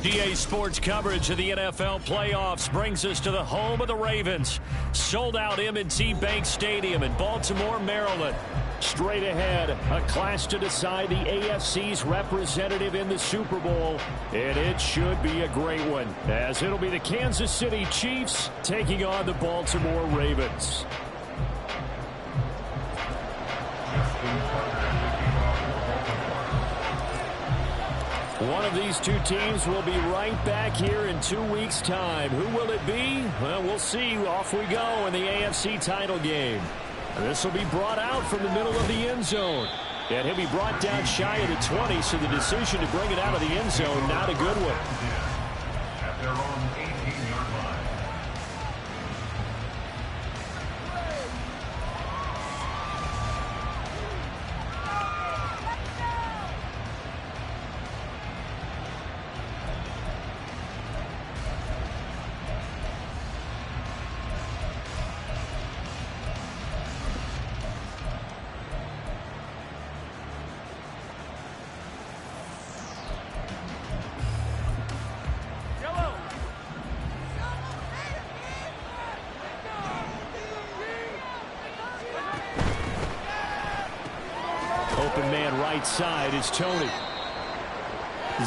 USGA Sports coverage of the NFL playoffs brings us to the home of the Ravens. Sold out M&T Bank Stadium in Baltimore, Maryland. Straight ahead, a clash to decide the AFC's representative in the Super Bowl. And it should be a great one, as it'll be the Kansas City Chiefs taking on the Baltimore Ravens. One of these two teams will be right back here in 2 weeks' time. Who will it be? Well, we'll see. Off we go in the AFC title game. And this will be brought out from the middle of the end zone. And he'll be brought down shy of the 20, so the decision to bring it out of the end zone, not a good one. At their own 18-yard line. Open man right side is Tony.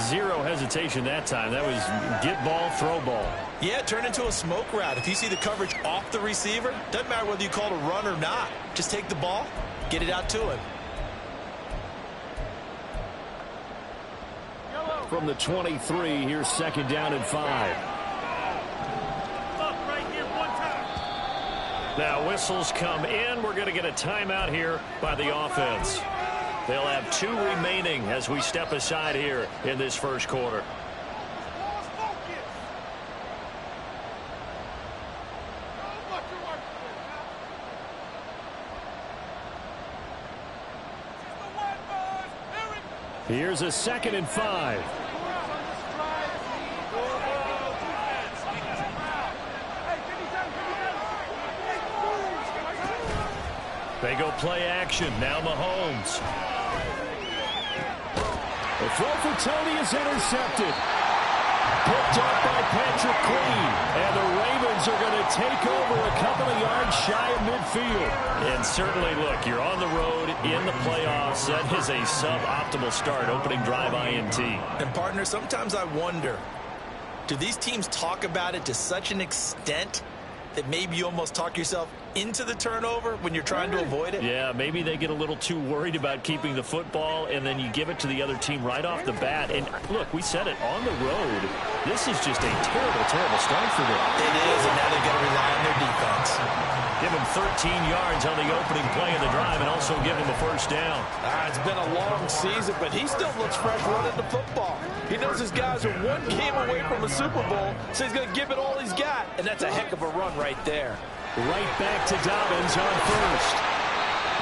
Zero hesitation that time. That was get ball, throw ball. Yeah, it turned into a smoke route. If you see the coverage off the receiver, doesn't matter whether you call it a run or not. Just take the ball, get it out to him. From the 23, here's second down and 5. Now whistles come in. We're going to get a timeout here by the offense. They'll have 2 remaining as we step aside here in this first quarter. Here's a second and 5. They go play action. Now Mahomes. The throw for Tony is intercepted. Picked up by Patrick Queen. And the Ravens are going to take over a couple of yards shy of midfield. And certainly, look, you're on the road in the playoffs. That is a suboptimal start, opening drive INT. And, partner, sometimes I wonder, do these teams talk about it to such an extent that maybe you almost talk yourself into the turnover when you're trying to avoid it? Yeah, maybe they get a little too worried about keeping the football, and then you give it to the other team right off the bat. And, look, we said it, on the road, this is just a terrible, terrible start for them. It is, and now they've got to rely on their defense. Give him 13 yards on the opening play of the drive and also give him a first down. It's been a long season, but he still looks fresh running the football. He knows his guys are 1 game away from a Super Bowl, so he's going to give it all he's got, and that's a heck of a run right there. Right back to Dobbins on first.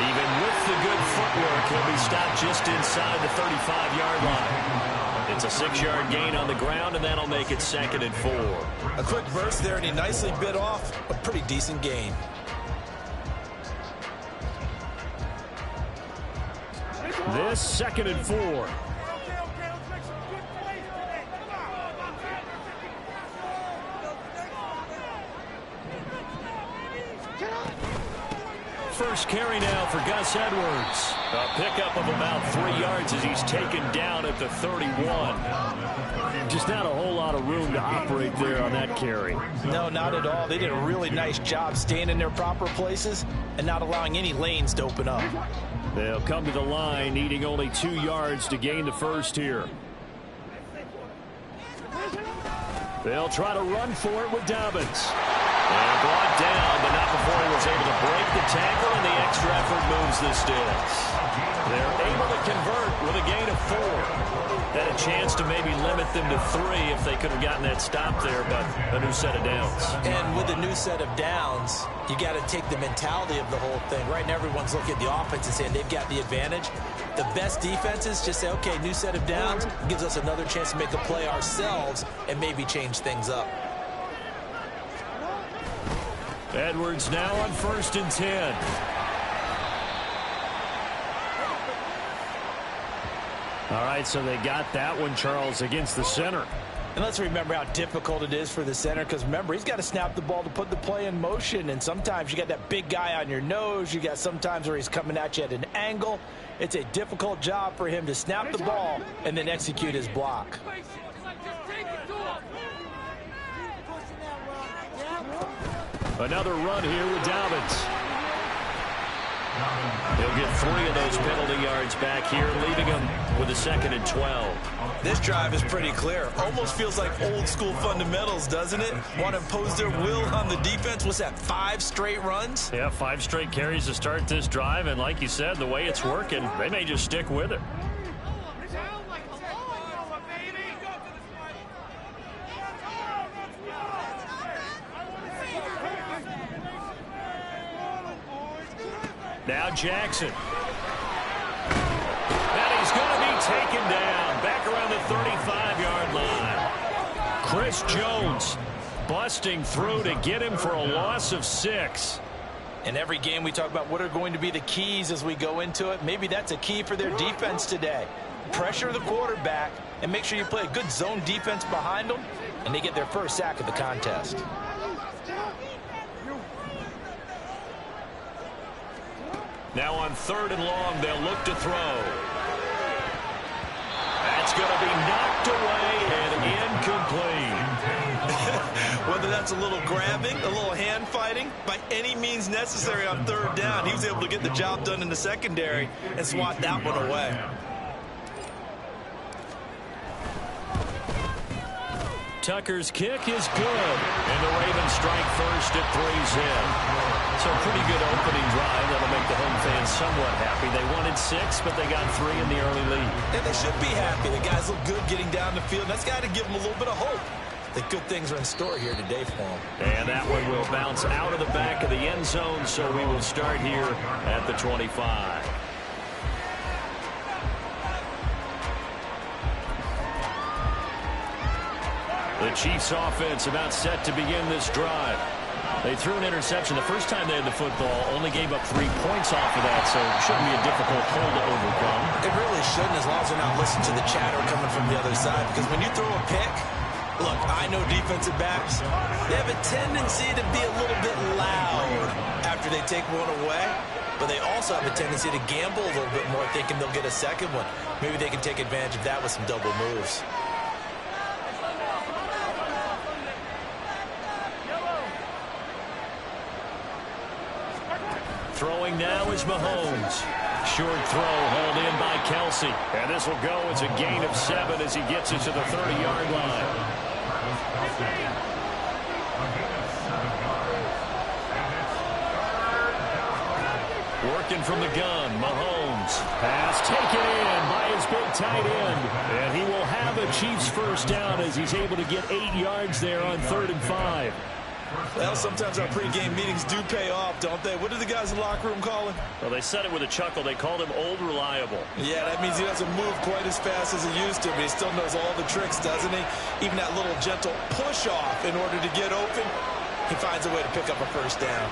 Even with the good footwork, he'll be stopped just inside the 35-yard line. It's a 6-yard gain on the ground, and that'll make it second and 4. A quick burst there, and he nicely bit off a pretty decent gain. This second and 4. First carry now for Gus Edwards. A pickup of about 3 yards as he's taken down at the 31. Just not a whole lot of room to operate there on that carry. No, not at all. They did a really nice job staying in their proper places and not allowing any lanes to open up. They'll come to the line, needing only 2 yards to gain the first here. They'll try to run for it with Dobbins. And brought down, but not before he was able to break the tackle, and the extra effort moves the sticks. They're able to convert with a gain of 4. Had a chance to maybe limit them to 3 if they could have gotten that stop there, but a new set of downs. And with a new set of downs, you got to take the mentality of the whole thing. Right now, everyone's looking at the offense and saying they've got the advantage. The best defenses just say, okay, new set of downs gives us another chance to make a play ourselves and maybe change things up. Edwards now on 1st and 10. All right, so they got that one, Charles, against the center. And let's remember how difficult it is for the center, because remember, he's got to snap the ball to put the play in motion, and sometimes you got that big guy on your nose. You got sometimes where he's coming at you at an angle. It's a difficult job for him to snap the ball and then execute his block. Another run here with Dobbins. He'll get 3 of those penalty yards back here, leaving him with a 2nd and 12. This drive is pretty clear. Almost feels like old school fundamentals, doesn't it? Want to impose their will on the defense. What's that, 5 straight runs? Yeah, 5 straight carries to start this drive, and like you said, the way it's working, they may just stick with it. Now Jackson. And he's going to be taken down back around the 35-yard line. Chris Jones busting through to get him for a loss of 6. In every game we talk about what are going to be the keys as we go into it. Maybe that's a key for their defense today. Pressure the quarterback and make sure you play a good zone defense behind them, and they get their first sack of the contest. Now on 3rd and long, they'll look to throw. That's going to be knocked away and incomplete. Whether that's a little grabbing, a little hand fighting, by any means necessary on 3rd down, he was able to get the job done in the secondary and swat that one away. Tucker's kick is good, and the Ravens strike first at 3's in. So a pretty good opening drive. That'll make the home fans somewhat happy. They wanted 6, but they got 3 in the early lead. And they should be happy. The guys look good getting down the field. That's got to give them a little bit of hope that good things are in store here today for them. And that one will bounce out of the back of the end zone, so we will start here at the 25. The Chiefs offense about set to begin this drive. They threw an interception the first time they had the football, only gave up 3 points off of that, so it shouldn't be a difficult hole to overcome. It really shouldn't, as long as they're not listening to the chatter coming from the other side, because when you throw a pick, look, I know defensive backs, they have a tendency to be a little bit loud after they take one away, but they also have a tendency to gamble a little bit more, thinking they'll get a second one. Maybe they can take advantage of that with some double moves. Throwing now is Mahomes. Short throw hauled in by Kelsey. And this will go as a gain of 7 as he gets it to the 30-yard line. Working from the gun, Mahomes. Pass taken in by his big tight end. And he will have a Chiefs first down as he's able to get 8 yards there on 3rd and 5. Well, sometimes our pregame meetings do pay off, don't they? What do the guys in the locker room call him? Well, they said it with a chuckle. They called him Old Reliable. Yeah, that means he doesn't move quite as fast as he used to, but he still knows all the tricks, doesn't he? Even that little gentle push-off in order to get open, he finds a way to pick up a first down.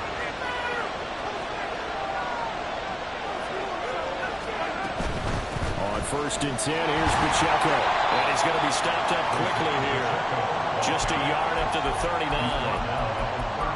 On 1st and 10, here's Pacheco. And he's going to be stopped up quickly here. Just a yard up to the 39.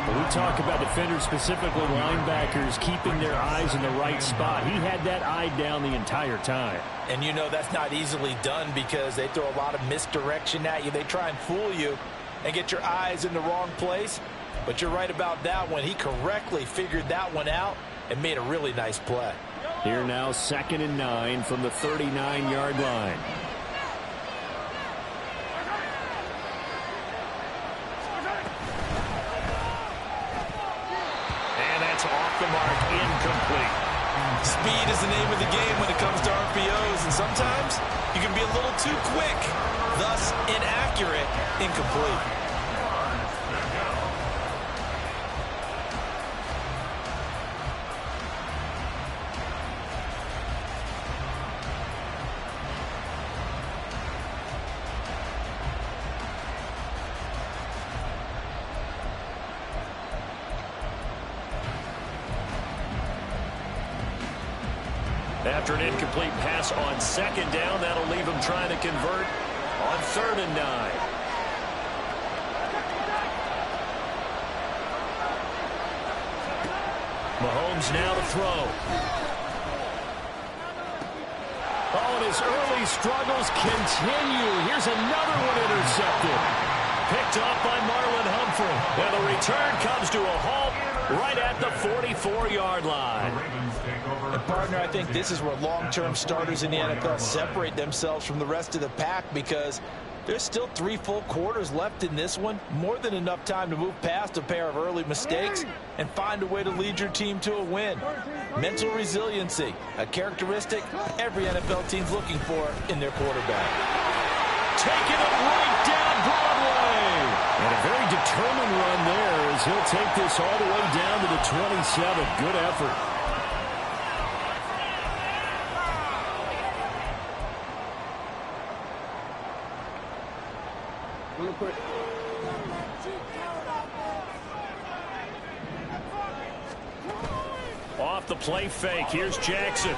We talk about defenders, specifically linebackers, keeping their eyes in the right spot. He had that eye down the entire time. And you know that's not easily done because they throw a lot of misdirection at you. They try and fool you and get your eyes in the wrong place. But you're right about that one. He correctly figured that one out and made a really nice play. Here now, 2nd and 9 from the 39-yard line. Off the mark, incomplete. Speed is the name of the game when it comes to RPOs, and sometimes you can be a little too quick, thus inaccurate, incomplete. After an incomplete pass on 2nd down, that'll leave him trying to convert on 3rd and 9. Mahomes now to throw. Oh, and his early struggles continue. Here's another one intercepted. Picked off by Marlon Humphrey. And the return comes to a halt right at the 44-yard line. And partner, I think this is where long-term starters in the NFL separate themselves from the rest of the pack, because there's still 3 full quarters left in this one. More than enough time to move past a pair of early mistakes and find a way to lead your team to a win. Mental resiliency, a characteristic every NFL team's looking for in their quarterback. Taking it right down Broadway. And a very determined run there as he'll take this all the way down to the 27. Good effort. Off the play fake, here's Jackson. A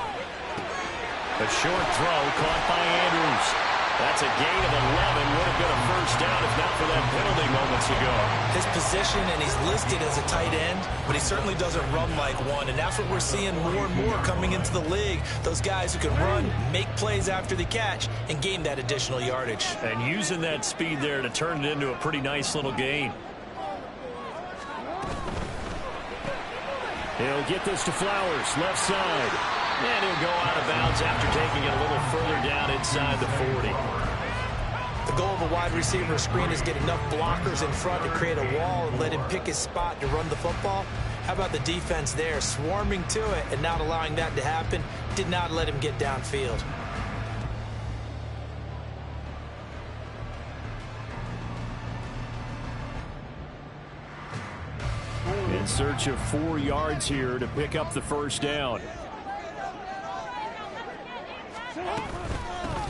short throw caught by Andrews. That's a gain of 11. Would have been a first down if not for that penalty moments ago. His position, and he's listed as a tight end, but he certainly doesn't run like one, and that's what we're seeing more and more coming into the league. Those guys who can run, make plays after the catch, and gain that additional yardage. And using that speed there to turn it into a pretty nice little gain. He'll get this to Flowers, left side. And he'll go out of bounds after taking it a little further down inside the 40. The goal of a wide receiver screen is get enough blockers in front to create a wall and let him pick his spot to run the football. How about the defense there, swarming to it and not allowing that to happen? Did not let him get downfield. In search of 4 yards here to pick up the first down.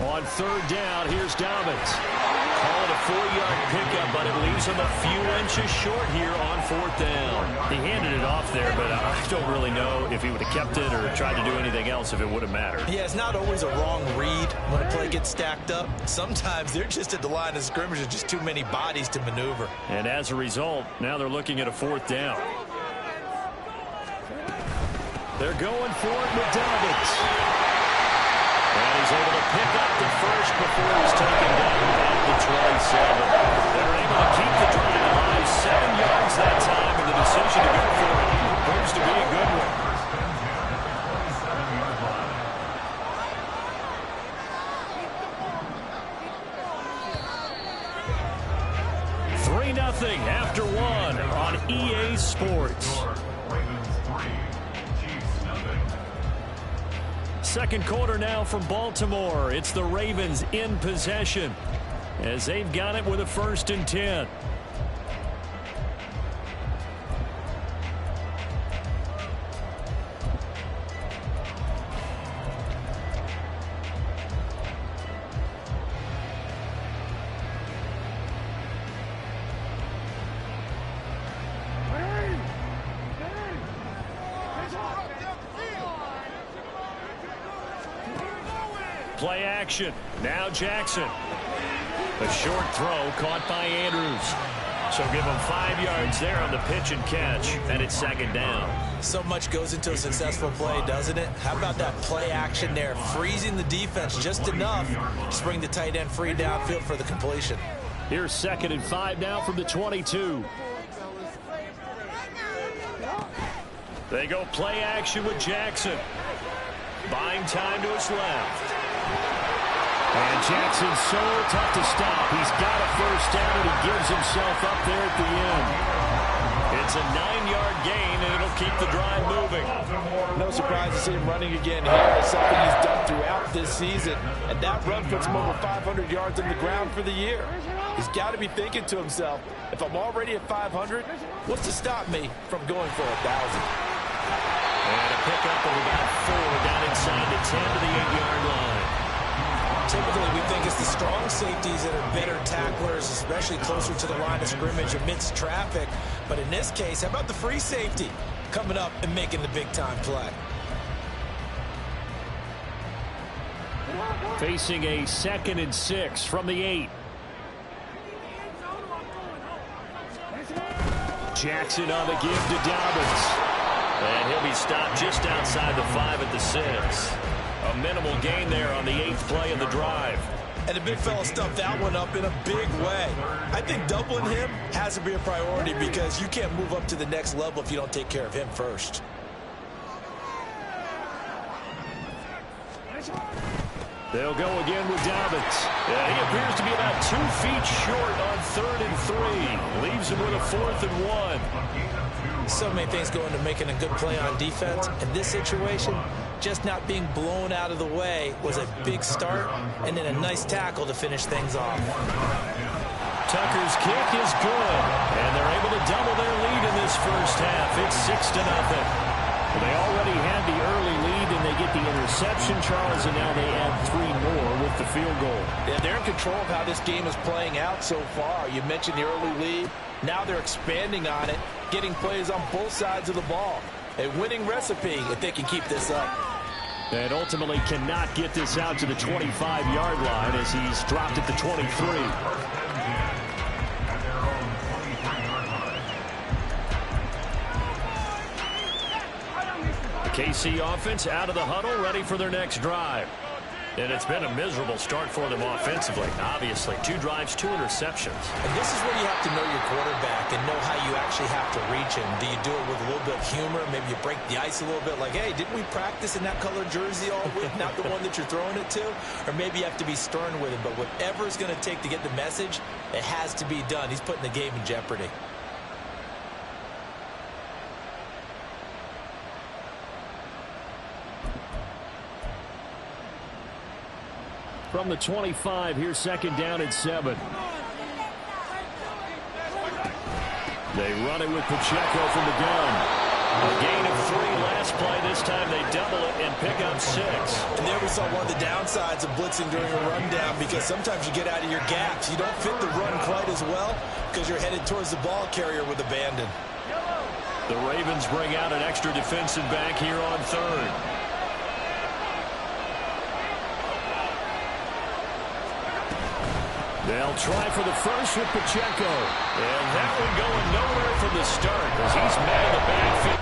On third down, here's Dobbins. Call it a 4-yard pickup, but it leaves him a few inches short here on fourth down. He handed it off there, but I don't really know if he would have kept it or tried to do anything else if it would have mattered. Yeah, it's not always a wrong read when a play gets stacked up. Sometimes they're just at the line of scrimmage with just too many bodies to maneuver. And as a result, now they're looking at a fourth down. They're going for it with Dobbins. And he's able to pick up the first before he's taken down at the 27. They're able to keep the drive alive, 7 yards that time, and the decision to go for it proves to be a good one. 3-0 after 1 on EA Sports. Second quarter now from Baltimore. It's the Ravens in possession as they've got it with a 1st and 10. Play action. Now Jackson. A short throw caught by Andrews. So give him 5 yards there on the pitch and catch, and it's 2nd down. So much goes into a successful play, doesn't it? How about that play action there, freezing the defense just enough to bring the tight end free downfield for the completion. Here's 2nd and 5 now from the 22. They go play action with Jackson. Buying time to his left. And Jackson's so tough to stop. He's got a first down, and he gives himself up there at the end. It's a 9-yard gain, and it'll keep the drive moving. No surprise to see him running again here. It's something he's done throughout this season. And that run puts him over 500 yards on the ground for the year. He's got to be thinking to himself, if I'm already at 500, what's to stop me from going for 1,000? And a pickup of about 4 down inside the 10 to the 8-yard line. Typically, we think it's the strong safeties that are better tacklers, especially closer to the line of scrimmage amidst traffic. But in this case, how about the free safety coming up and making the big-time play? Facing a 2nd and 6 from the 8. Jackson on the give to Dobbins. And he'll be stopped just outside the 5 at the 6. A minimal gain there on the 8th play of the drive. And the big fella stuffed that one up in a big way. I think doubling him has to be a priority because you can't move up to the next level if you don't take care of him first. They'll go again with Dobbins. He appears to be about 2 feet short on 3rd and 3. Leaves him with a 4th and 1. So many things go into making a good play on defense. In this situation, just not being blown out of the way was a big start, and then a nice tackle to finish things off. Tucker's kick is good, and they're able to double their lead in this first half. It's 6-0. They already had the early lead, and they get the interception, Charles, and now they add 3 more with the field goal. Yeah, they're in control of how this game is playing out so far. You mentioned the early lead. Now they're expanding on it, getting plays on both sides of the ball. A winning recipe if they can keep this up. And ultimately cannot get this out to the 25-yard line as he's dropped at the 23. KC offense out of the huddle, ready for their next drive. And it's been a miserable start for them offensively. Obviously, 2 drives, 2 interceptions. And this is where you have to know your quarterback and know how you actually have to reach him. Do you do it with a little bit of humor? Maybe you break the ice a little bit like, hey, didn't we practice in that color jersey all week, not the one that you're throwing it to? Or maybe you have to be stern with him. But whatever it's going to take to get the message, it has to be done. He's putting the game in jeopardy. From the 25, here's 2nd down and 7. They run it with Pacheco from the gun. A gain of 3 last play. This time they double it and pick up 6. And there we saw one of the downsides of blitzing during a rundown because sometimes you get out of your gaps. You don't fit the run quite as well because you're headed towards the ball carrier with abandon. The Ravens bring out an extra defensive back here on 3rd. They'll try for the first with Pacheco. And that one going nowhere from the start as he's met in the backfield.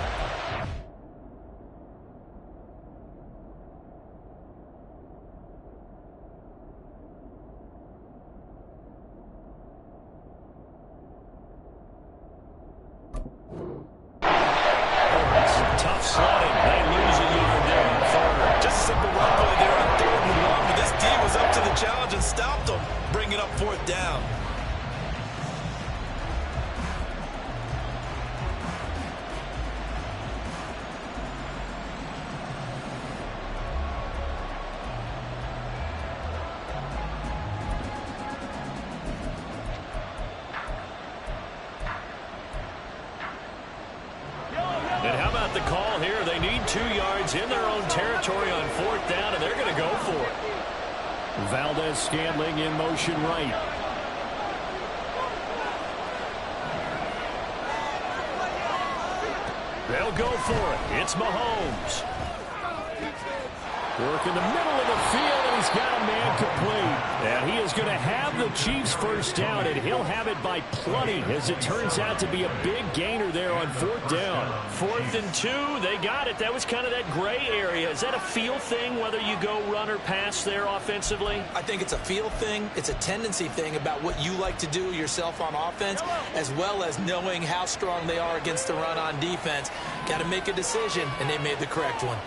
Tough sledding. They lose a yard there on 3rd. Just a simple run play there on 3rd and 1, but this D was up to the challenge and stopped them. Bringing up 4th down. And how about the call here? They need 2 yards in their own territory on 4th down, and they're going to go for it. Valdez-Scantling in motion right. They'll go for it. It's Mahomes. Work in the middle of the field, and he's got a man complete. And he is going to have the Chiefs first down, and he'll have it by plenty, as it turns out to be a big gainer there on 4th down. 4th and 2, they got it. That was kind of that gray area. Is that a feel thing, whether you go run or pass there offensively? I think it's a feel thing. It's a tendency thing about what you like to do yourself on offense, as well as knowing how strong they are against the run on defense. Got to make a decision, and they made the correct one.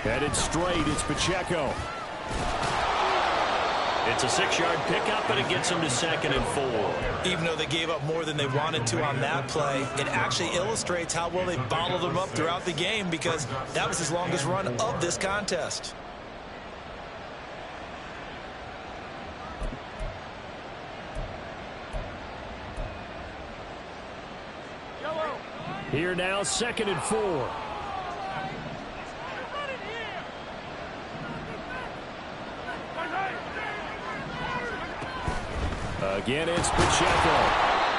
Headed straight, it's Pacheco. It's a 6-yard pickup, and it gets them to 2nd and 4. Even though they gave up more than they wanted to on that play, it actually illustrates how well they bottled them up throughout the game because that was his longest run of this contest. Here now, 2nd and 4. Again, it's Pacheco.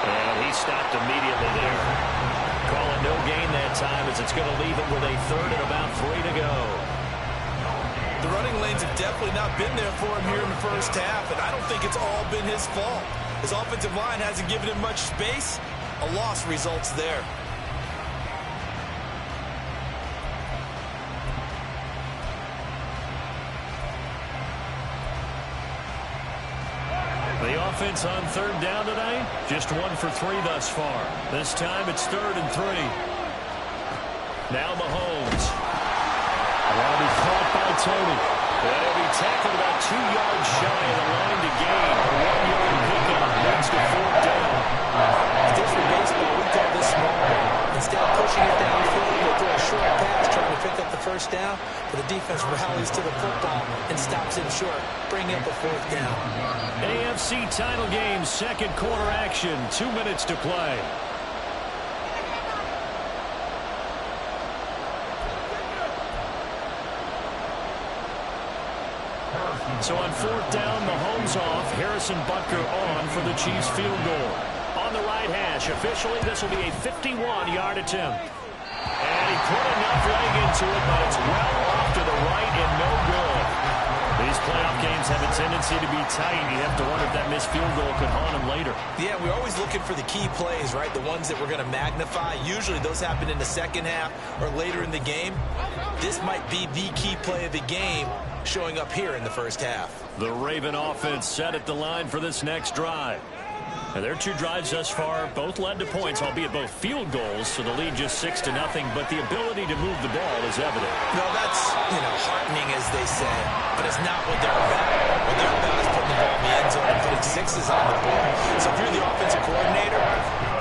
And he stopped immediately there. Calling no gain that time as it's going to leave him with a 3rd and about 3 to go. The running lanes have definitely not been there for him here in the first half, and I don't think it's all been his fault. His offensive line hasn't given him much space. A loss results there. The offense on third down today, just 1 for 3 thus far. This time it's 3rd and 3. Now Mahomes. That'll be caught by Tony. That'll be tackled about 2 yards shy of the line to gain. A 1-yard pickup leads to 4th down. If this were baseball, we call this small ball. Instead of pushing it downfield, they throw a short pass trying to pick up the first down, but the defense rallies to the football and stops him short, bringing up a 4th down. AFC title game, 2nd quarter action, 2 minutes to play. So on 4th down, Mahomes off, Harrison Butker on for the Chiefs field goal. On the right hash, officially this will be a 51-yard attempt. And he put enough leg into it, but it's well off to the right and no good. These playoff games have a tendency to be tight. You have to wonder if that missed field goal could haunt him later. Yeah, we're always looking for the key plays, right? The ones that we're going to magnify. Usually those happen in the second half or later in the game. This might be the key play of the game showing up here in the first half. The Raven offense set at the line for this next drive. And their 2 drives thus far both led to points, albeit both field goals, so the lead just 6-0, but the ability to move the ball is evident. No, that's, heartening, as they say, but it's not what they're about. What they're about is putting the ball in the end zone and putting 6s on the board. So if you're the offensive coordinator,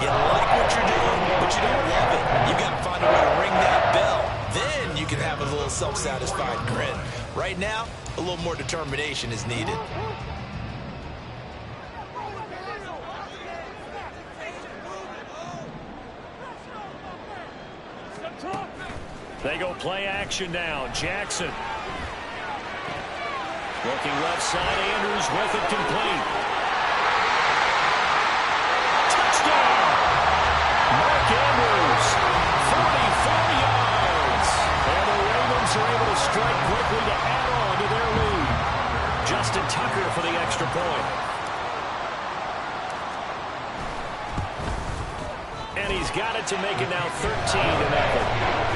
you like what you're doing, but you don't love it. You've got to find a way to ring that bell. Then you can have a little self-satisfied grin. Right now, a little more determination is needed. They go play action now. Jackson. Looking left side. Andrews with it complete. Touchdown! Mark Andrews. 44 yards. And the Ravens are able to strike quickly to add on to their lead. Justin Tucker for the extra point. And he's got it to make it now 13-0.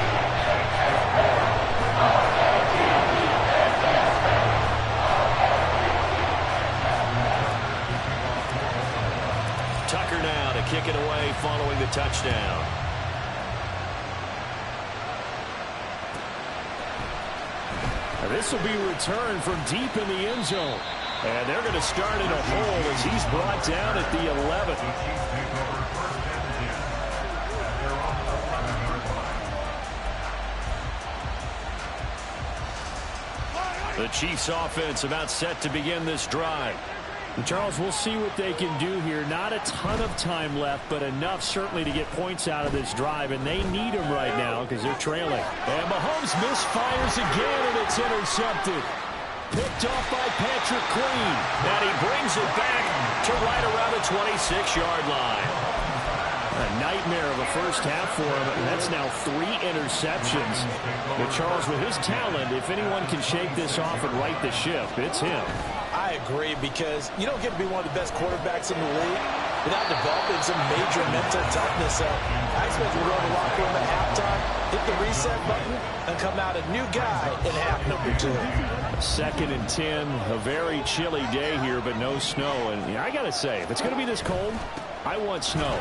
Tucker now to kick it away following the touchdown. Now this will be returned from deep in the end zone. And they're going to start in a hole as he's brought down at the 11th. The Chiefs offense about set to begin this drive. And Charles, we'll see what they can do here. Not a ton of time left, but enough certainly to get points out of this drive, and they need them right now because they're trailing. And Mahomes misfires again, and it's intercepted. Picked off by Patrick Queen. And he brings it back to right around the 26-yard line. A nightmare of a first half for him, and that's now 3 interceptions. But Charles, with his talent, if anyone can shake this off and right the ship, it's him. I agree, because you don't get to be one of the best quarterbacks in the league without developing some major mental toughness. I expect we'll go to the locker room at halftime, hit the reset button, and come out a new guy in half number 2. 2nd and 10, a very chilly day here, but no snow. And I got to say, if it's going to be this cold, I want snow.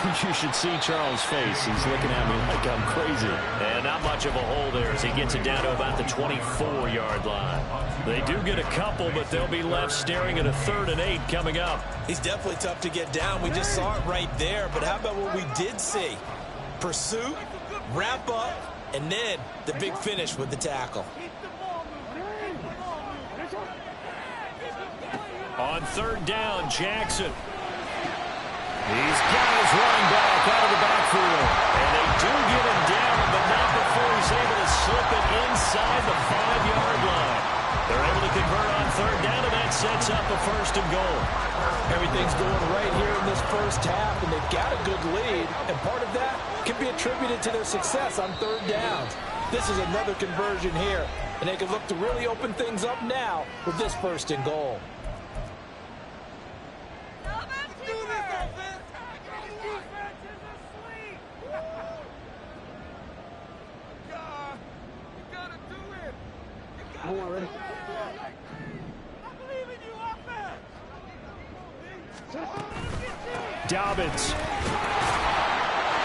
You should see Charles' face. He's looking at me like I'm crazy. And not much of a hole there as he gets it down to about the 24-yard line. They do get a couple, but they'll be left staring at a 3rd and 8 coming up. He's definitely tough to get down. We just saw it right there. But how about what we did see? Pursuit, wrap up, and then the big finish with the tackle. On 3rd down, Jackson. He's got his running back out of the backfield. And they do get him down, but not before he's able to slip it inside the 5-yard line. They're able to convert on 3rd down, and that sets up a 1st and goal. Everything's going right here in this first half, and they've got a good lead. And part of that can be attributed to their success on 3rd downs. This is another conversion here, and they can look to really open things up now with this 1st and goal. Dobbins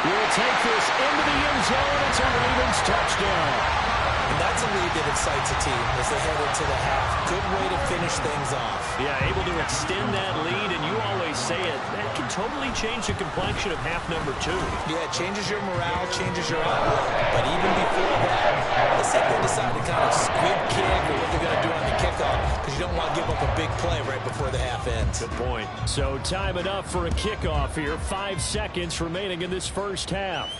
will take this into the end zone. It's a Ravens touchdown. And that's a lead that excites a team as they head into the half. Good way to finish things off. Yeah, able to extend that lead, and you always say it, that can totally change the complexion of half number 2. Yeah, it changes your morale, changes your outlook. But even before that, let's say they decide to kind of squib kick or what they're going to do on the kickoff, because you don't want to give up a big play right before the half ends. Good point. So time enough for a kickoff here. 5 seconds remaining in this first half.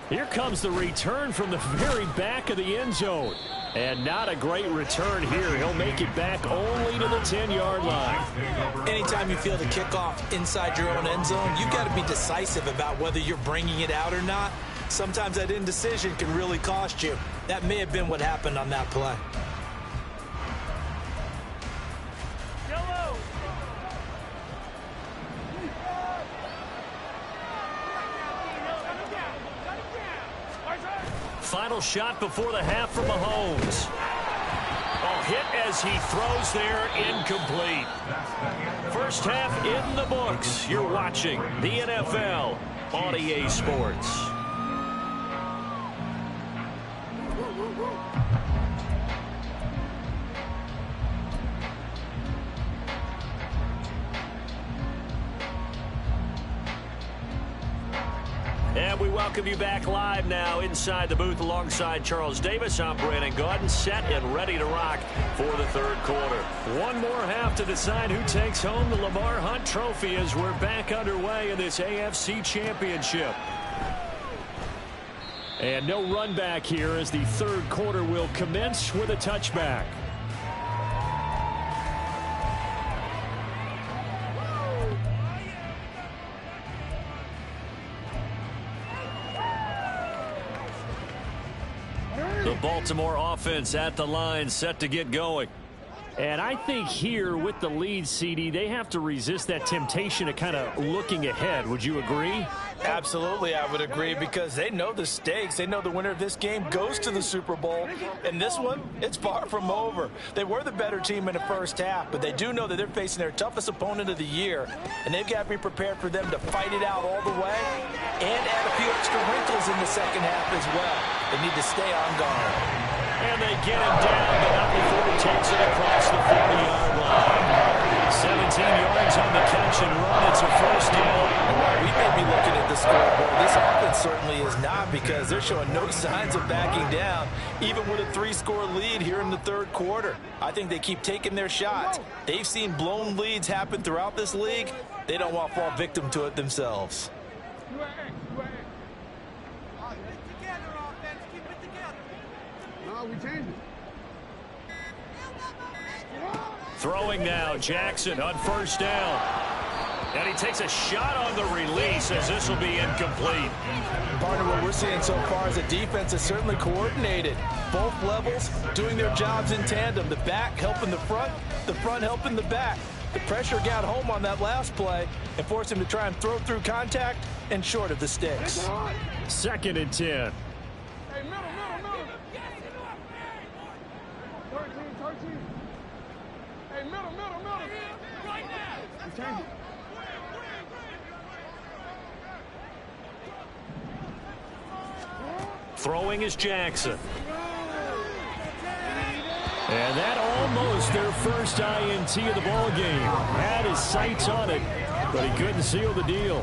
Here comes the return from the very back of the end zone. And not a great return here. He'll make it back only to the 10-yard line. Anytime you feel the kickoff inside your own end zone, you've got to be decisive about whether you're bringing it out or not. Sometimes that indecision can really cost you. That may have been what happened on that play. Final shot before the half from Mahomes. Oh, hit as he throws there, incomplete. First half in the books. You're watching the NFL on EA Sports. And we welcome you back live now inside the booth alongside Charles Davis. I'm Brandon Gaudin, set and ready to rock for the third quarter. One more half to decide who takes home the Lamar Hunt Trophy as we're back underway in this AFC Championship. And no run back here as the third quarter will commence with a touchback. The Baltimore offense at the line, set to get going. And I think here with the lead, CD, they have to resist that temptation of kind of looking ahead. Would you agree? Absolutely, I would agree, because they know the stakes. They know the winner of this game goes to the Super Bowl. And this one, it's far from over. They were the better team in the first half, but they do know that they're facing their toughest opponent of the year. And they've got to be prepared for them to fight it out all the way and add a few extra wrinkles in the second half as well. They need to stay on guard. And they get him down, but not before he takes it across the 40-yard line. 17 yards on the catch and run. It's a first down. We may be looking at the scoreboard. This offense certainly is not, because they're showing no signs of backing down, even with a 3-score lead here in the third quarter. I think they keep taking their shots. They've seen blown leads happen throughout this league. They don't want to fall victim to it themselves. Throwing now, Jackson on first down. And he takes a shot on the release as this will be incomplete. Partner, what we're seeing so far is a defense is certainly coordinated. Both levels doing their jobs in tandem. The back helping the front helping the back. The pressure got home on that last play and forced him to try and throw through contact and short of the sticks. 2nd and 10. Throwing is Jackson. And that almost their first INT of the ball game. Had his sights on it, but he couldn't seal the deal.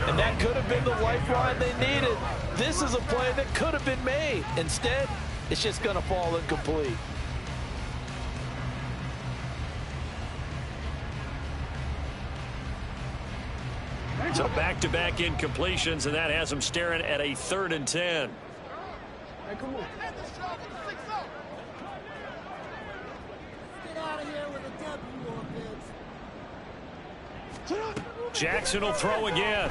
And that could have been the lifeline they needed. This is a play that could have been made. Instead, it's just going to fall incomplete. So back-to-back incompletions, and that has them staring at a 3rd and 10. Hey, come on. Get out of here with a W, offense. Jackson will throw again.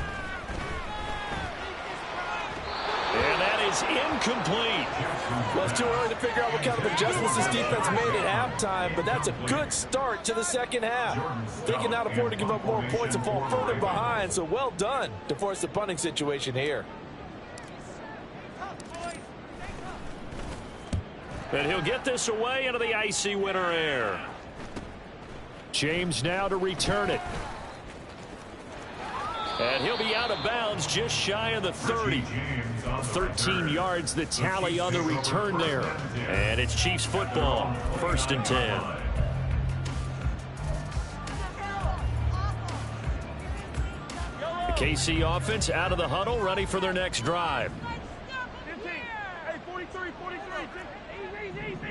And that is incomplete. Well, it's too early to figure out what kind of adjustments this defense made at halftime, but that's a good start to the second half. They can not afford to give up more points and fall further behind, so well done to force the punting situation here. And he'll get this away into the icy winter air. James now to return it. And he'll be out of bounds just shy of the 30. 13 yards the tally on the return there. And it's Chiefs football. 1st and 10. The KC offense out of the huddle, ready for their next drive. Hey, 43, 43.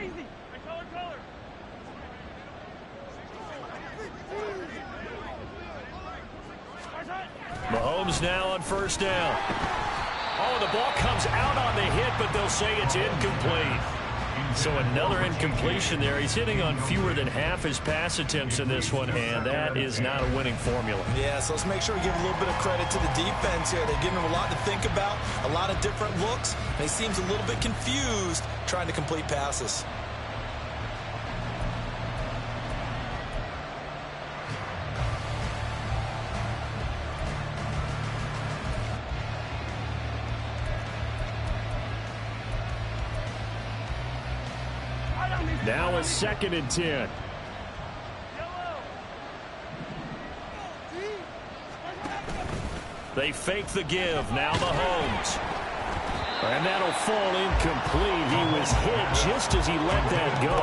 Easy. Color. Mahomes now on 1st down. Oh, the ball comes out on the hit, but they'll say it's incomplete. So another incompletion there. He's hitting on fewer than half his pass attempts in this one, and that is not a winning formula. Yeah, so let's make sure we give a little bit of credit to the defense here. They're giving him a lot to think about, a lot of different looks, and he seems a little bit confused trying to complete passes. Now a 2nd and 10. They fake the give. Now Mahomes. And that'll fall incomplete. He was hit just as he let that go.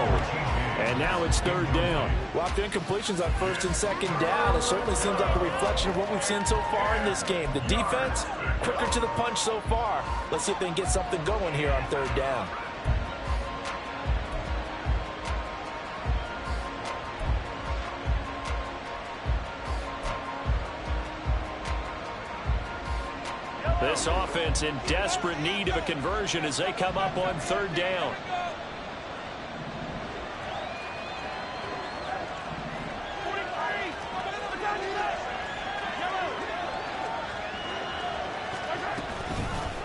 And now it's 3rd down. Well, after incompletions on 1st and 2nd down, it certainly seems like a reflection of what we've seen so far in this game. The defense, quicker to the punch so far. Let's see if they can get something going here on 3rd down. This offense in desperate need of a conversion as they come up on 3rd down.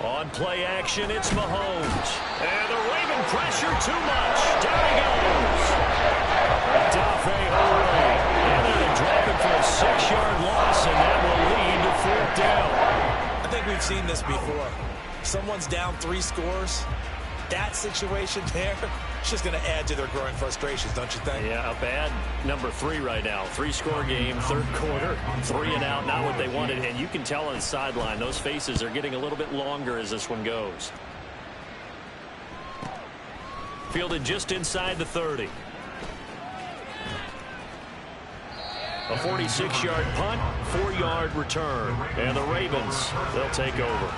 On play action, it's Mahomes. And the Raven pressure too much. Down he goes. Dafe Oweh. And they're dropping for a 6-yard loss, and that will lead to 4th down. I think we've seen this before. Someone's down 3 scores. That situation there, it's just going to add to their growing frustrations, don't you think? Yeah, a bad number 3 right now. 3-score game, 3rd quarter, 3 and out, not what they wanted. And you can tell on the sideline, those faces are getting a little bit longer as this one goes. Fielded just inside the 30. A 46-yard punt, 4-yard return. And the Ravens, they'll take over.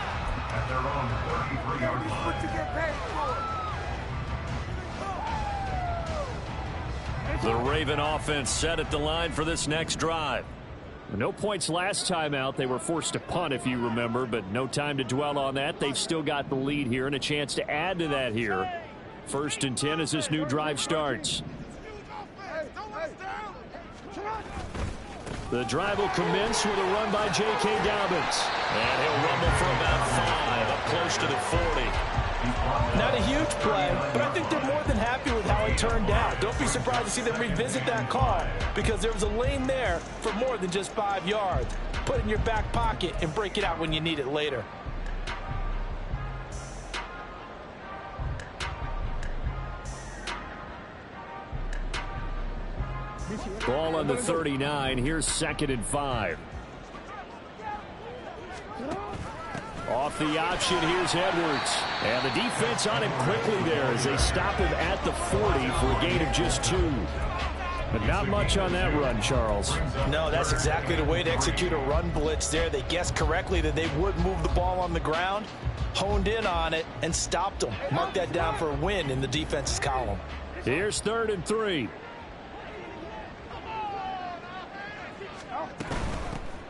At their own 33-yard line. The Raven offense set at the line for this next drive. No points last time out. They were forced to punt, if you remember, but no time to dwell on that. They've still got the lead here and a chance to add to that here. 1st and 10 as this new drive starts. The drive will commence with a run by J.K. Dobbins. And he'll rumble for about 5, up close to the 40. Not a huge play, but I think they're more than happy with how it turned out. Don't be surprised to see them revisit that call because there was a lane there for more than just 5 yards. Put it in your back pocket and break it out when you need it later. Ball on the 39. Here's 2nd and 5. Off the option, here's Edwards. And the defense on him quickly there as they stop him at the 40 for a gain of just 2. But not much on that run, Charles. No, that's exactly the way to execute a run blitz there. They guessed correctly that they would move the ball on the ground, honed in on it, and stopped them. Mark that down for a win in the defense's column. Here's 3rd and 3.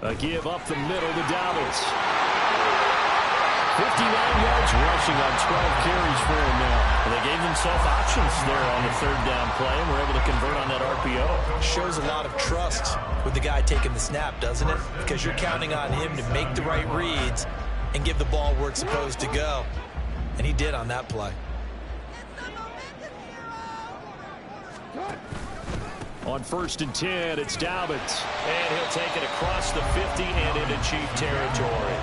A give up the middle to Dobbins. 59 yards rushing on 12 carries for him now. And they gave themselves options there on the 3rd down play and were able to convert on that RPO. Shows a lot of trust with the guy taking the snap, doesn't it? Because you're counting on him to make the right reads and give the ball where it's supposed to go. And he did on that play. On 1st and 10, it's Dobbins. And he'll take it across the 50 and into Chief territory.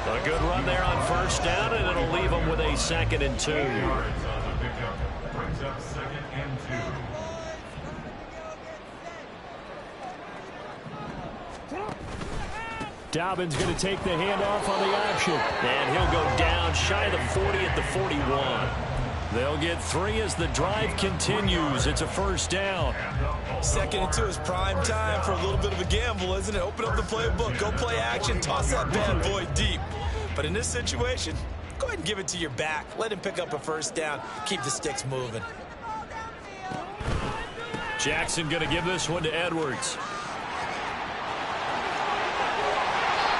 A good run there on 1st down, and it'll leave them with a 2nd and 2. up 2nd and 2. Dobbins going to take the handoff on the option. And he'll go down shy of the 40 at the 41. They'll get 3 as the drive continues. It's a first down. 2nd and 2 is prime time for a little bit of a gamble, isn't it? Open up the playbook, go play action, toss that bad boy deep. But in this situation, go ahead and give it to your back. Let him pick up a first down. Keep the sticks moving. Jackson going to give this one to Edwards.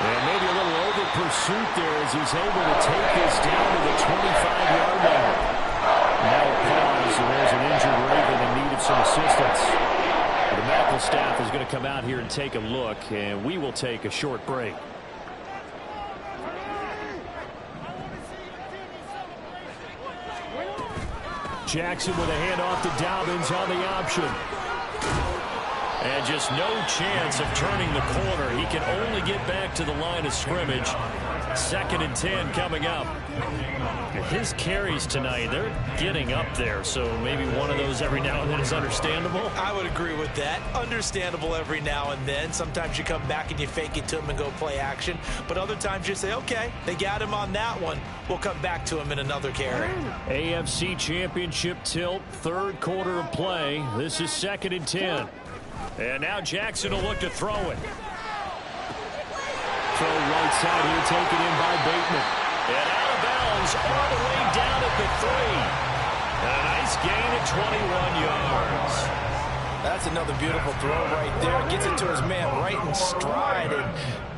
And maybe a little over pursuit there as he's able to take this down to the 25-yard line. Now a pause, and there's an injured Raven in need of some assistance. The medical staff is going to come out here and take a look, and we will take a short break. Jackson with a handoff to Dobbins on the option. And just no chance of turning the corner. He can only get back to the line of scrimmage. 2nd and 10 coming up. His carries tonight, they're getting up there, so maybe one of those every now and then is understandable. I would agree with that. Understandable every now and then. Sometimes you come back and you fake it to him and go play action. But other times you say, okay, they got him on that one. We'll come back to him in another carry. AFC Championship tilt, 3rd quarter of play. This is 2nd and 10. And now Jackson will look to throw it. Throw right side here, taken in by Bateman. And out of bounds all the way down at the 3. And a nice gain at 21 yards. That's another beautiful throw right there. Gets it to his man right in stride. And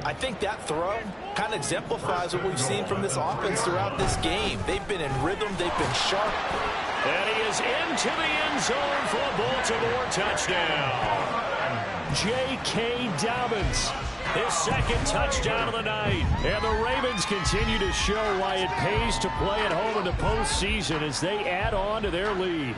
I think that throw kind of exemplifies what we've seen from this offense throughout this game. They've been in rhythm. They've been sharp. And he is into the end zone for a Baltimore touchdown. J.K. Dobbins, his 2nd touchdown of the night. And the Ravens continue to show why it pays to play at home in the postseason as they add on to their lead.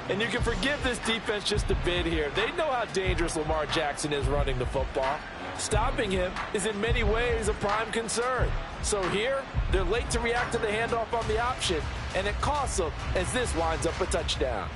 And you can forgive this defense just a bit here. They know how dangerous Lamar Jackson is running the football. Stopping him is in many ways a prime concern. So here, they're late to react to the handoff on the option, and it costs them as this winds up a touchdown.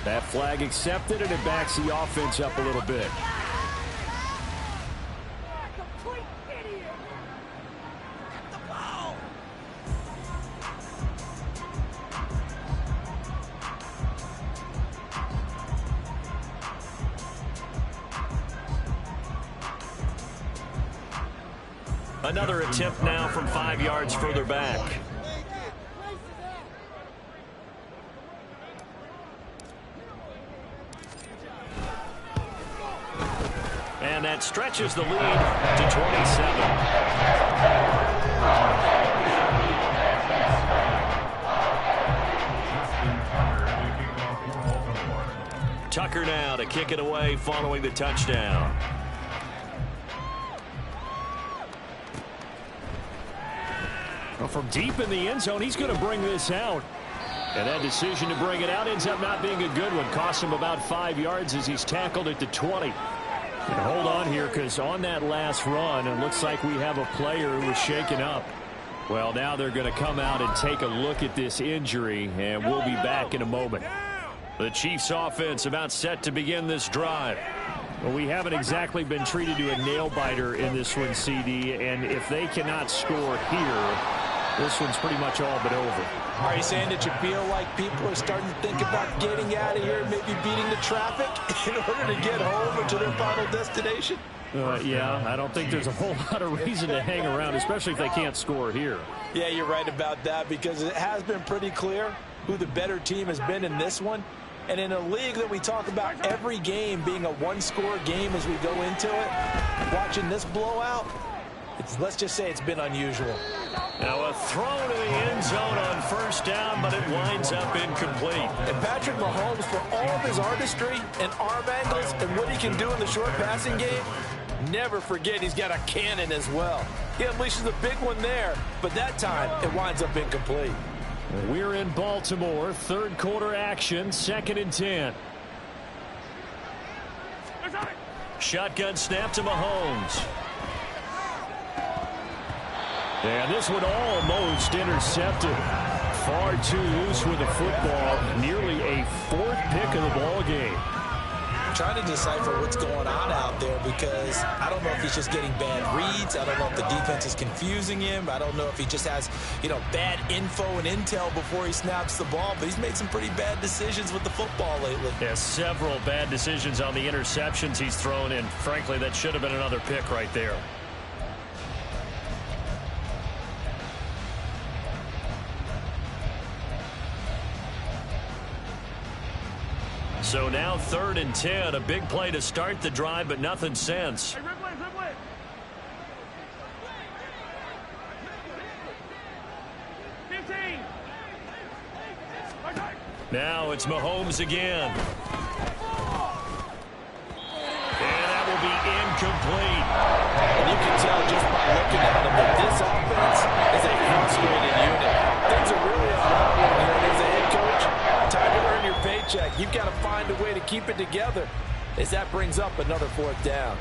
That flag accepted, and it backs the offense up a little bit. Another attempt now from 5 yards further back. And that stretches the lead to 27. Tucker now to kick it away following the touchdown. Well, from deep in the end zone, he's going to bring this out. And that decision to bring it out ends up not being a good one. Costs him about 5 yards as he's tackled at the 20. And hold on here, because on that last run, it looks like we have a player who was shaken up. Well, now they're going to come out and take a look at this injury, and we'll be back in a moment. The Chiefs offense about set to begin this drive. Well, we haven't exactly been treated to a nail-biter in this one, CD, and if they cannot score here, this one's pretty much all but over. Are you saying that you feel like people are starting to think about getting out of here, maybe beating the traffic in order to get home or to their final destination? Yeah, I don't think there's a whole lot of reason to hang around, especially if they can't score here. Yeah, you're right about that, because it has been pretty clear who the better team has been in this one. And in a league that we talk about every game being a one-score game as we go into it, watching this blowout, let's just say it's been unusual. Now a throw to the end zone on first down, but it winds up incomplete. And Patrick Mahomes, for all of his artistry and arm angles and what he can do in the short passing game, Never forget he's got a cannon as well. He unleashes a big one there, but that time it winds up incomplete. We're in Baltimore. Third quarter action. 2nd and 10. Shotgun snap to Mahomes. And this one almost intercepted. Far too loose with the football. Nearly a 4th pick of the ball game. Trying to decipher what's going on out there, because I don't know if he's just getting bad reads. I don't know if the defense is confusing him. I don't know if he just has, bad info and intel before he snaps the ball. But he's made some pretty bad decisions with the football lately. Yeah, several bad decisions on the interceptions he's thrown in. Frankly, that should have been another pick right there. So now 3rd and 10. A big play to start the drive, but nothing since. Hey, rip it. 15. Now it's Mahomes again. And that will be incomplete. And you can tell just by looking at him that this offense is a frustrated unit. Things are really unraveling here. And as a head coach, time to earn your paycheck. You've got to find a way to keep it together as that brings up another 4th down.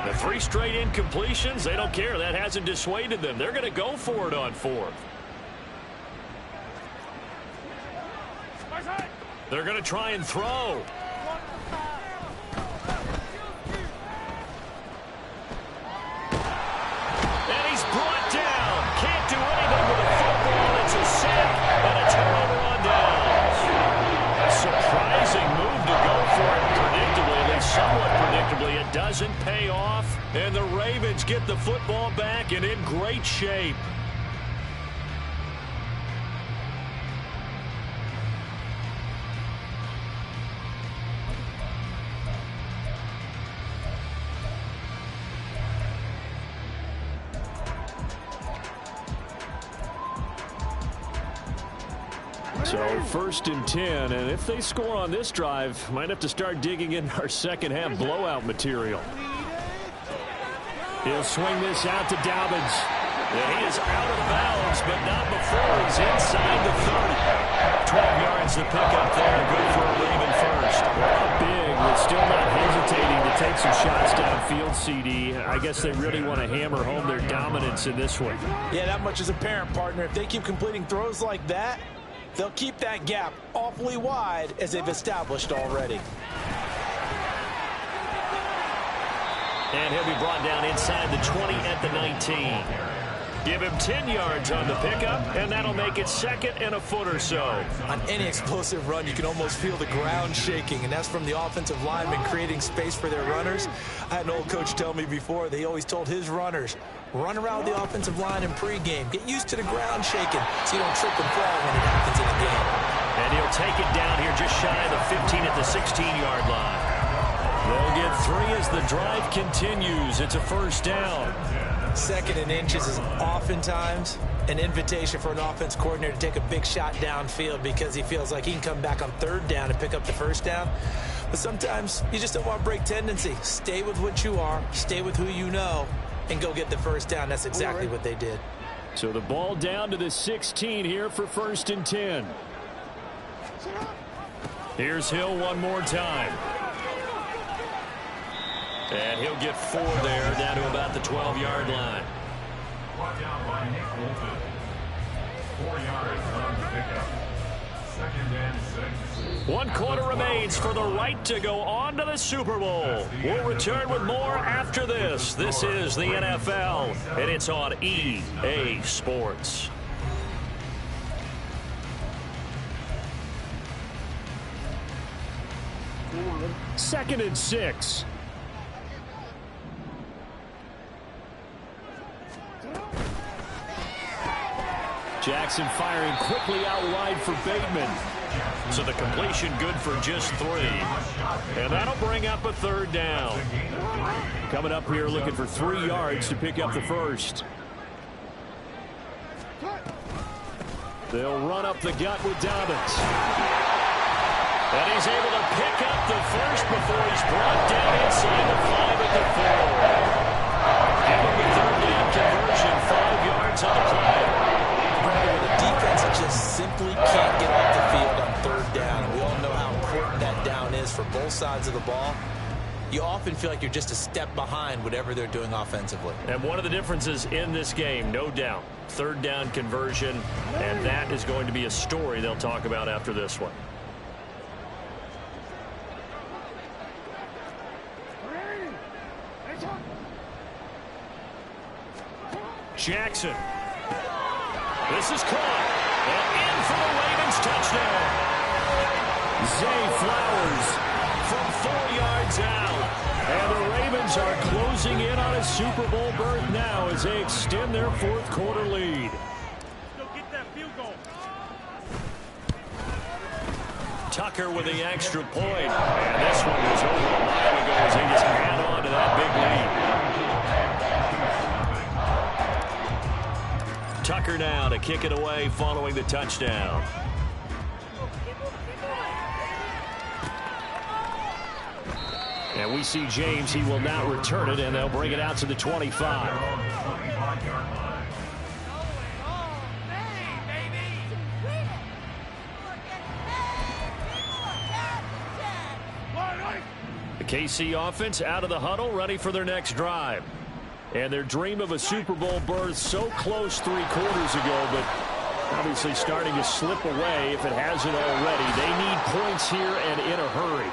The 3 straight incompletions, they don't care. That hasn't dissuaded them. They're going to go for it on 4th. They're going to try and throw. And he's brought down. Can't do anything with a football. It's a sack and a turnover on downs. A surprising move to go for it predictably, at least somewhat predictably. It doesn't pay off, and the Ravens get the football back and in great shape. So 1st and 10, and if they score on this drive, might have to start digging in our second-half blowout material. He'll swing this out to Dobbins. And he is out of bounds, but not before he's inside the 30. 12 yards to pick up there. Good for a Raven first. Up big, but still not hesitating to take some shots downfield, CD. I guess they really want to hammer home their dominance in this one. Yeah, that much is apparent, partner. If they keep completing throws like that, they'll keep that gap awfully wide as they've established already. And he'll be brought down inside the 20 at the 19. Give him 10 yards on the pickup, and that'll make it 2nd and a foot or so. On any explosive run, you can almost feel the ground shaking, and that's from the offensive linemen creating space for their runners. I had an old coach tell me before, they always told his runners, run around the offensive line in pregame. Get used to the ground shaking so you don't trip and fall when it happens in a game. And he'll take it down here just shy of the 15 at the 16-yard line. They'll get 3 as the drive continues. It's a 1st down. 2nd and inches is oftentimes an invitation for an offense coordinator to take a big shot downfield because he feels like he can come back on 3rd down and pick up the 1st down. But sometimes you just don't want to break tendency. Stay with what you are, stay with who you know, and go get the 1st down. That's exactly what they did. So the ball down to the 16 here for 1st and 10. Here's Hill one more time. And he'll get 4 there, down to about the 12-yard line. Brought down by Nick Bolton. 4 yards on the pickup. 2nd and 6. 1 quarter remains for the right to go on to the Super Bowl. We'll return with more after this. This is the NFL, and it's on EA Sports. 2nd and 6. Jackson firing quickly out wide for Bateman. So the completion good for just 3. And that'll bring up a 3rd down. Coming up here looking for 3 yards to pick up the 1st. They'll run up the gut with Dobbins. And he's able to pick up the first before he's brought down inside the 5 at the 4. Give him the third down conversion, 5 yards on the play. The defense just simply can't get off the field on third down. We all know how important that down is for both sides of the ball. You often feel like you're just a step behind whatever they're doing offensively. And one of the differences in this game, no doubt, third down conversion, and that is going to be a story they'll talk about after this one. Jackson. This is caught. And in for the Ravens touchdown. Zay Flowers from 4 yards out. And the Ravens are closing in on a Super Bowl berth now as they extend their fourth quarter lead. Go get that field goal. Tucker with the extra point. And this one was over a while ago as they just hang on to that big lead. Tucker now to kick it away following the touchdown. And we see James. He will not return it, and they'll bring it out to the 25. The KC offense out of the huddle, ready for their next drive. And their dream of a Super Bowl berth so close 3 quarters ago, but obviously starting to slip away if it hasn't already. They need points here and in a hurry.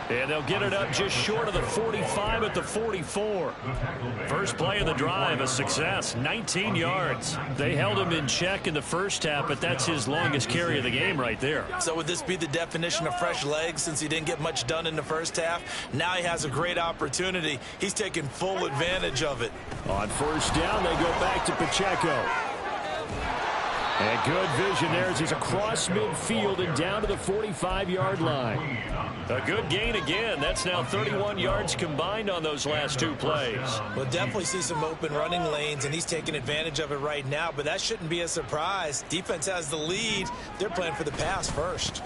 And they'll get it up just short of the 45 at the 44. First play of the drive, a success, 19 yards. They held him in check in the first half, but that's his longest carry of the game right there. So would this be the definition of fresh legs since he didn't get much done in the first half? Now he has a great opportunity. He's taking full advantage of it. On first down, they go back to Pacheco. And good vision there as he's across midfield and down to the 45-yard line. A good gain again. That's now 31 yards combined on those last 2 plays. We'll definitely see some open running lanes, and he's taking advantage of it right now, but that shouldn't be a surprise. Defense has the lead. They're playing for the pass first.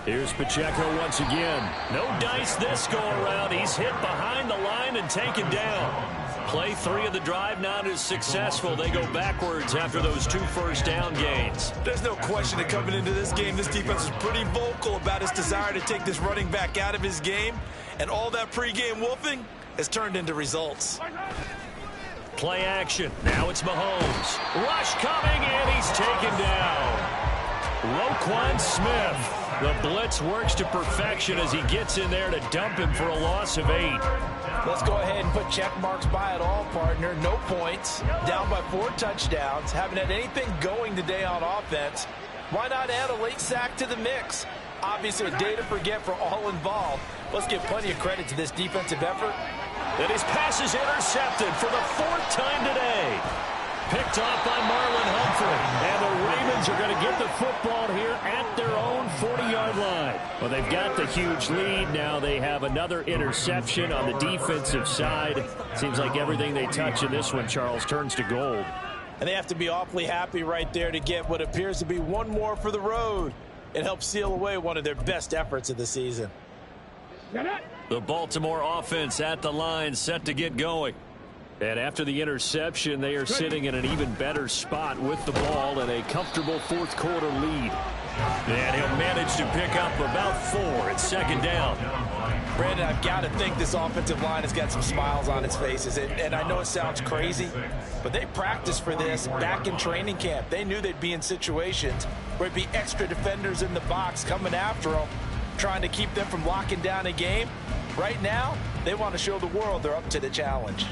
Here's Pacheco once again. No dice this go-around. He's hit behind the line and taken down. Play 3 of the drive not as successful. They go backwards after those 2 first down gains. There's no question that coming into this game, this defense is pretty vocal about his desire to take this running back out of his game. And all that pregame wolfing has turned into results. Play action. Now it's Mahomes. Rush coming, and he's taken down. Roquan Smith. The blitz works to perfection as he gets in there to dump him for a loss of 8. Let's go ahead and put check marks by it all, partner. No points. Down by 4 touchdowns. Haven't had anything going today on offense. Why not add a late sack to the mix? Obviously a day to forget for all involved. Let's give plenty of credit to this defensive effort. And his pass is intercepted for the 4th time today. Picked off by Marlon Humphrey. And the Ravens are going to get the football here at their own 40-yard line. Well, they've got the huge lead. Now they have another interception on the defensive side. Seems like everything they touch in this one, Charles, turns to gold. And they have to be awfully happy right there to get what appears to be one more for the road. It helps seal away one of their best efforts of the season. The Baltimore offense at the line, set to get going. And after the interception, they are sitting in an even better spot with the ball and a comfortable 4th quarter lead. And he'll manage to pick up about 4. It's 2nd down. Brandon, I've got to think this offensive line has got some smiles on its faces. And I know it sounds crazy, but they practiced for this back in training camp. They knew they'd be in situations where it'd be extra defenders in the box coming after them, trying to keep them from locking down a game. Right now, they want to show the world they're up to the challenge.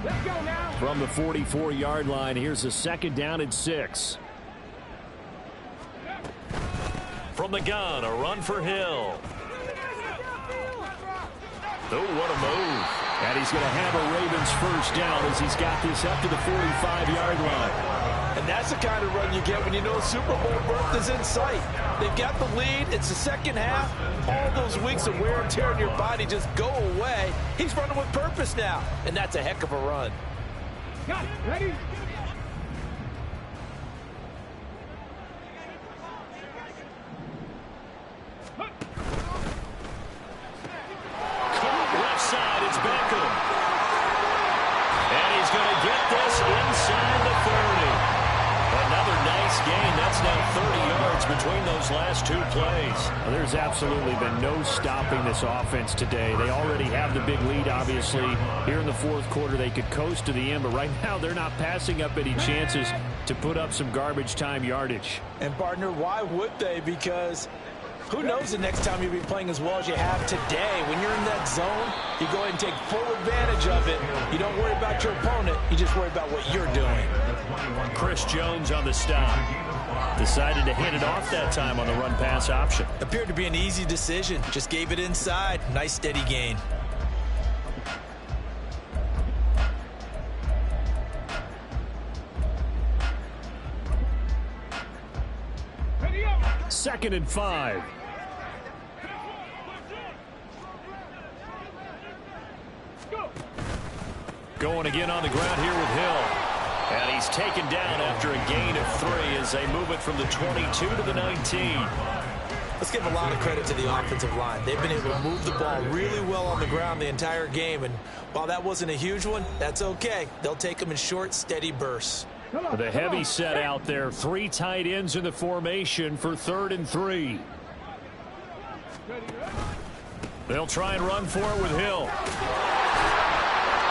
Let's go now. From the 44-yard line, here's a 2nd down and 6. From the gun, a run for Hill. Oh, what a move. And he's going to have a Ravens first down as he's got this up to the 45-yard line. And that's the kind of run you get when you know Super Bowl berth is in sight. They've got the lead. It's the second half. All those weeks of wear and tear in your body just go away. He's running with purpose now, and that's a heck of a run. Got it. Ready? those last 2 plays. Well, there's absolutely been no stopping this offense today. They already have the big lead, obviously. Here in the fourth quarter, they could coast to the end, but right now they're not passing up any chances to put up some garbage time yardage. And, partner, why would they? Because who knows the next time you'll be playing as well as you have today. When you're in that zone, you go ahead and take full advantage of it. You don't worry about your opponent. You just worry about what you're doing. Chris Jones on the stop. Decided to hand it off that time on the run-pass option. Appeared to be an easy decision. Just gave it inside. Nice steady gain. Second and 5. Going again on the ground here with Hill. And he's taken down after a gain of 3 as they move it from the 22 to the 19. Let's give a lot of credit to the offensive line. They've been able to move the ball really well on the ground the entire game. And while that wasn't a huge one, that's okay. They'll take them in short, steady bursts. The heavy set out there. 3 tight ends in the formation for 3rd and 3. They'll try and run for it with Hill.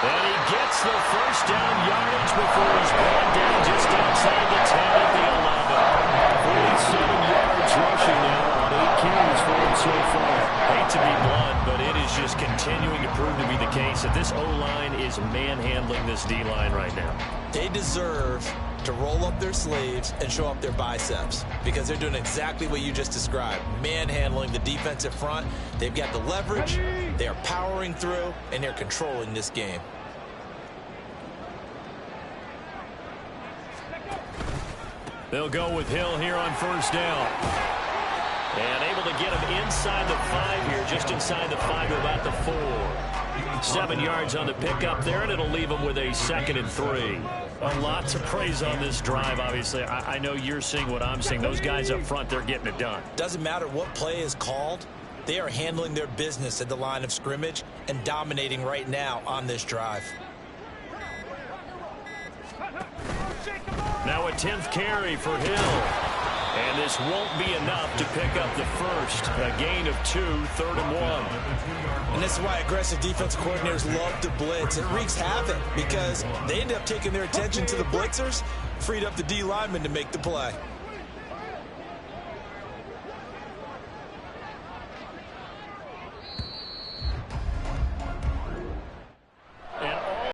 And he gets the first down yardage before he's brought down just outside the 10 at the 11. 47 yards rushing now on 8 carries for him so far. Hate to be blunt, but it is just continuing to prove to be the case that this O-line is manhandling this D-line right now. They deserve to roll up their sleeves and show up their biceps because they're doing exactly what you just described, manhandling the defensive front. They've got the leverage, they're powering through, and they're controlling this game. They'll go with Hill here on first down. And able to get him inside the 5 here, just inside the 5 to about the 4. 7 yards on the pickup there, and it'll leave him with a 2nd and 3. A lot to praise on this drive, obviously. I know you're seeing what I'm seeing. Those guys up front, they're getting it done. Doesn't matter what play is called. They are handling their business at the line of scrimmage and dominating right now on this drive. Now a 10th carry for Hill. And this won't be enough to pick up the first. A gain of 2, 3rd and 1. And this is why aggressive defensive coordinators love to blitz. It wreaks havoc because they end up taking their attention to the blitzers, freed up the D lineman to make the play.